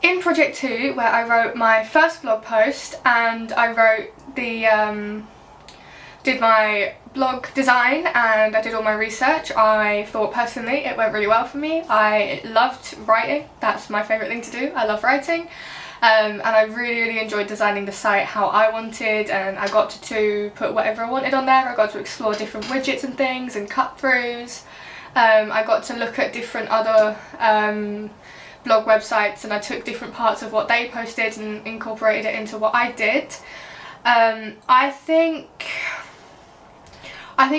in Project 2, where I wrote my first blog post and I wrote did my blog design and I did all my research, I thought personally it went really well for me. I loved writing, that's my favourite thing to do, I love writing. And I really enjoyed designing the site how I wanted, and I got to put whatever I wanted on there. I got to explore different widgets and things and cut throughs. I got to look at different other blog websites, and I took different parts of what they posted and incorporated it into what I did. I think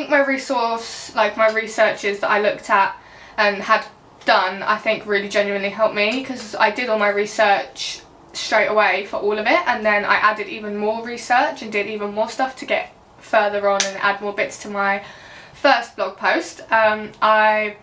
my resources, like my researches that I looked at and had done, I think really genuinely helped me, because I did all my research straight away for all of it, and then I added even more research and did even more stuff to get further on and add more bits to my first blog post. I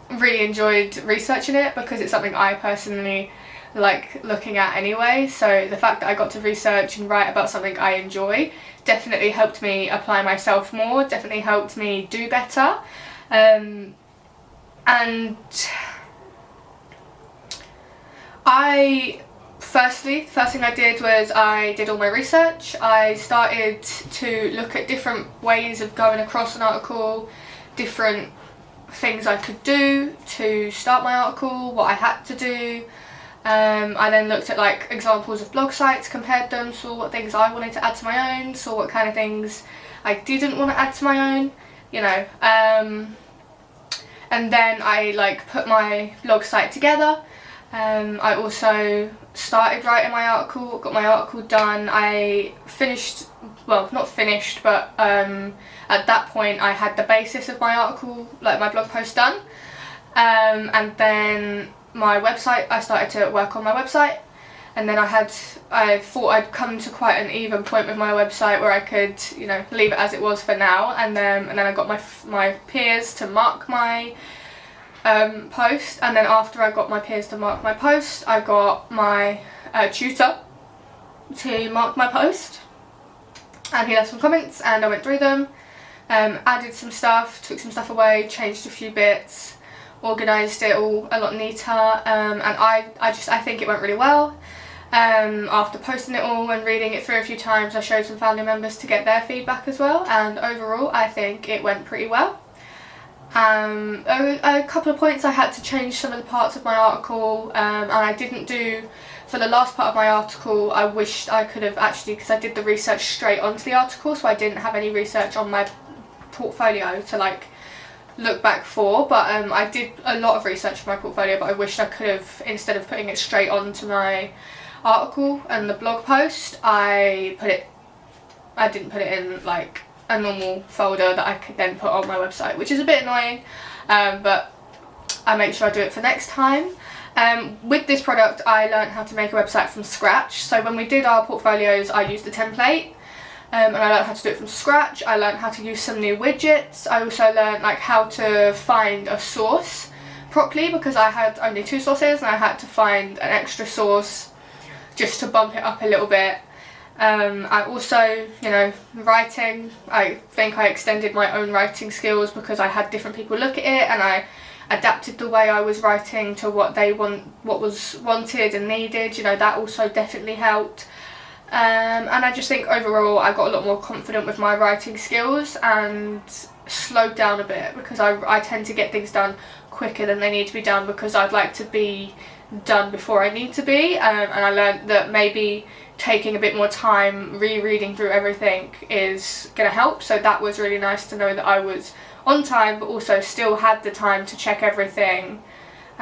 really enjoyed researching it because it's something I personally like looking at anyway, so the fact that I got to research and write about something I enjoy definitely helped me apply myself more, definitely helped me do better. And first thing I did was I did all my research. I started to look at different ways of going across an article, different things I could do to start my article, what I had to do. I then looked at like examples of blog sites, compared them, saw what things I wanted to add to my own, saw what kind of things I didn't want to add to my own, you know. And then I like put my blog site together. I also started writing my article, got my article done. I finished, well, not finished, but at that point I had the basis of my article, like my blog post done. And then my website, I started to work on my website, and then I thought I'd come to quite an even point with my website where I could, you know, leave it as it was for now, and then I got my peers to mark my post, and then after I got my peers to mark my post, I got my tutor to mark my post, and he left some comments and I went through them, added some stuff, took some stuff away, changed a few bits, organised it all a lot neater, and I think it went really well. After posting it all and reading it through a few times, I showed some family members to get their feedback as well, and overall I think it went pretty well. A couple of points I had to change some of the parts of my article, and I didn't do, for the last part of my article, I wished I could have actually, because I did the research straight onto the article, so I didn't have any research on my portfolio to like look back for, but I did a lot of research for my portfolio, but I wished I could have, instead of putting it straight onto my article and the blog post, I didn't put it in like a normal folder that I could then put on my website, which is a bit annoying, but I make sure I do it for next time. With this product I learned how to make a website from scratch, so when we did our portfolios I used a template, and I learned how to do it from scratch. I learned how to use some new widgets. I also learned like how to find a source properly, because I had only 2 sources and I had to find an extra source just to bump it up a little bit. I also, you know, writing, I think I extended my own writing skills because I had different people look at it, and I adapted the way I was writing to what was wanted and needed, you know, that also definitely helped. And I just think overall I got a lot more confident with my writing skills and slowed down a bit, because I tend to get things done quicker than they need to be done, because I'd like to be done before I need to be, and I learned that maybe taking a bit more time rereading through everything is going to help, so that was really nice to know that I was on time but also still had the time to check everything.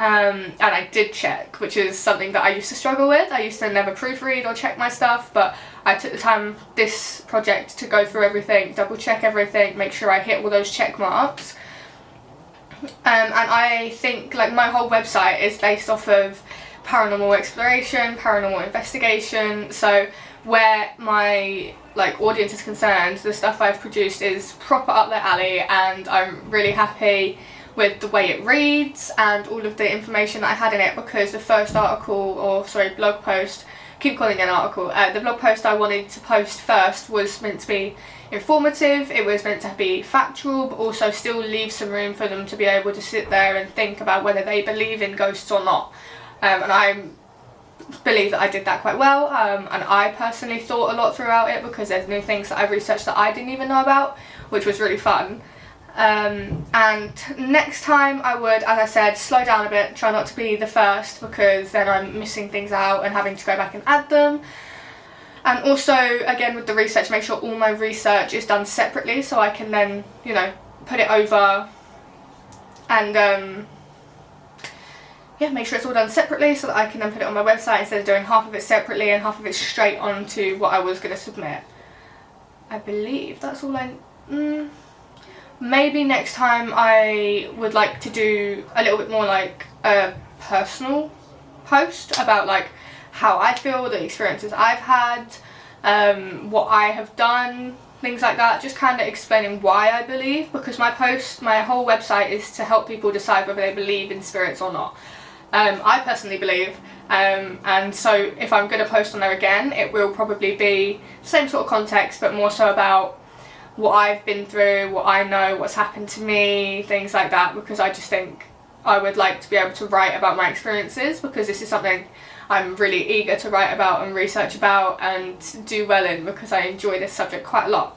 And I did check, which is something that I used to struggle with. I used to never proofread or check my stuff, but I took the time this project to go through everything, double check everything, make sure I hit all those check marks. And I think like my whole website is based off of paranormal exploration, paranormal investigation, so where my like audience is concerned, the stuff I've produced is proper up their alley, and I'm really happy with the way it reads and all of the information that I had in it, because the first blog post, keep calling it an article, the blog post I wanted to post first was meant to be informative, it was meant to be factual, but also still leave some room for them to be able to sit there and think about whether they believe in ghosts or not. And I'm believe that I did that quite well, and I personally thought a lot throughout it because there's new things that I've researched that I didn't even know about, which was really fun. And next time I would, as I said, slow down a bit, try not to be the first because then I'm missing things out and having to go back and add them. And also, again, with the research, make sure all my research is done separately so I can then, you know, put it over and make sure it's all done separately so that I can then put it on my website instead of doing half of it separately and half of it straight onto what I was going to submit. I believe that's all maybe next time I would like to do a little bit more like a personal post about like how I feel, the experiences I've had, what I have done, things like that, just kind of explaining why I believe, because my whole website is to help people decide whether they believe in spirits or not. I personally believe, and so if I'm going to post on there again, it will probably be the same sort of context but more so about what I've been through, what I know, what's happened to me, things like that, because I just think I would like to be able to write about my experiences, because this is something I'm really eager to write about and research about and do well in, because I enjoy this subject quite a lot.